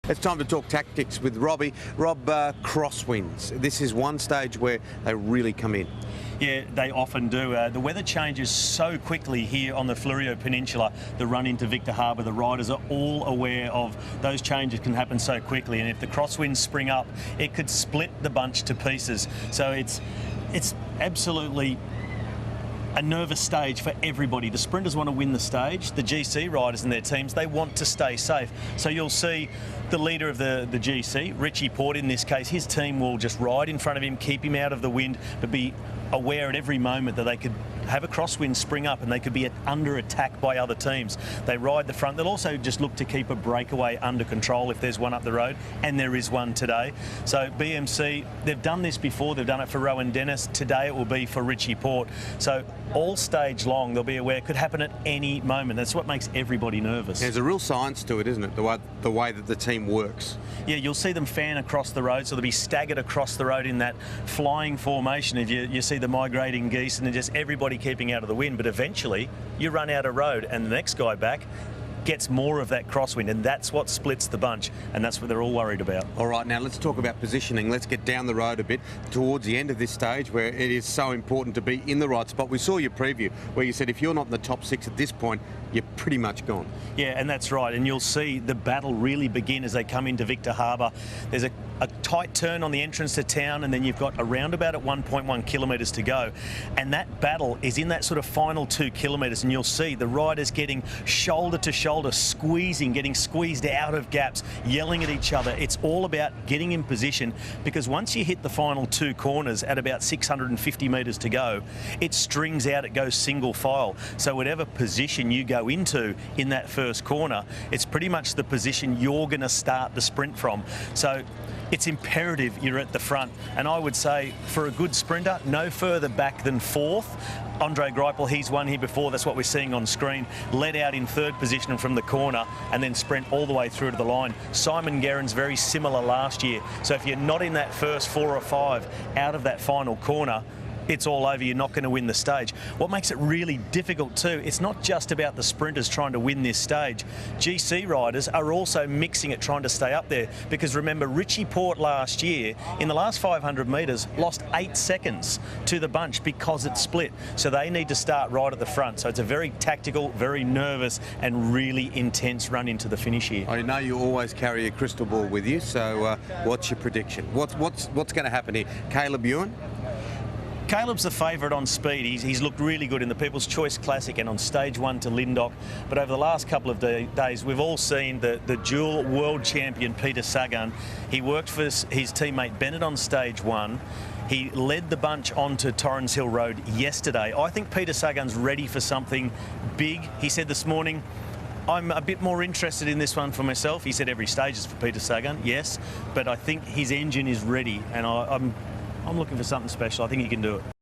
It's time to talk tactics with Robbie. Rob, crosswinds. This is one stage where they really come in. Yeah, they often do. The weather changes so quickly here on the Fleurieu Peninsula, the run into Victor Harbour. The riders are all aware of those changes can happen so quickly, and if the crosswinds spring up, it could split the bunch to pieces. So it's absolutely a nervous stage for everybody. The sprinters want to win the stage. The GC riders and their teams, they want to stay safe. So you'll see the leader of the GC, Richie Porte in this case, his team will just ride in front of him, keep him out of the wind, but be aware at every moment that they could have a crosswind spring up and they could be under attack by other teams. They ride the front. They'll also just look to keep a breakaway under control if there's one up the road, and there is one today. So BMC, they've done this before. They've done it for Rowan Dennis. Today it will be for Richie Porte. So all stage long, they'll be aware it could happen at any moment. That's what makes everybody nervous. There's a real science to it, isn't it? The way that the team works. Yeah, you'll see them fan across the road, so they'll be staggered across the road in that flying formation. If you see the migrating geese and just everybody keeping out of the wind, but eventually you run out of road and the next guy back gets more of that crosswind, and that's what splits the bunch, and that's what they're all worried about. All right, now let's talk about positioning. Let's get down the road a bit towards the end of this stage where it is so important to be in the right spot. We saw your preview where you said if you're not in the top 6 at this point, you're pretty much gone. Yeah, and that's right, and you'll see the battle really begin as they come into Victor Harbour. There's a tight turn on the entrance to town, and then you've got around about at 1.1 kilometres to go, and that battle is in that sort of final 2 kilometres, and you'll see the riders getting shoulder to shoulder, squeezing, getting squeezed out of gaps, yelling at each other. It's all about getting in position, because once you hit the final 2 corners at about 650 metres to go, it strings out, it goes single file. So whatever position you go into in that first corner, it's pretty much the position you're going to start the sprint from. So it's imperative you're at the front, and I would say for a good sprinter, no further back than 4th. Andre Greipel, he's won here before, that's what we're seeing on screen, led out in 3rd position from the corner and then sprint all the way through to the line. Simon Guerin's very similar last year, so if you're not in that first 4 or 5 out of that final corner, it's all over. You're not going to win the stage. What makes it really difficult too, it's not just about the sprinters trying to win this stage. GC riders are also mixing it, trying to stay up there, because remember, Richie Porte last year in the last 500 metres lost 8 seconds to the bunch because it split. So they need to start right at the front. So it's a very tactical, very nervous and really intense run into the finish here. I know you always carry a crystal ball with you, so what's your prediction? What's going to happen here? Caleb Ewan? Caleb's the favourite on speed. He's looked really good in the People's Choice Classic and on stage 1 to Lindok. But over the last couple of days, we've all seen the dual world champion Peter Sagan. He worked for his teammate Bennett on stage 1. He led the bunch onto Torrens Hill Road yesterday. I think Peter Sagan's ready for something big. He said this morning, I'm a bit more interested in this one for myself. He said every stage is for Peter Sagan, yes, but I think his engine is ready, and I'm looking for something special. I think he can do it.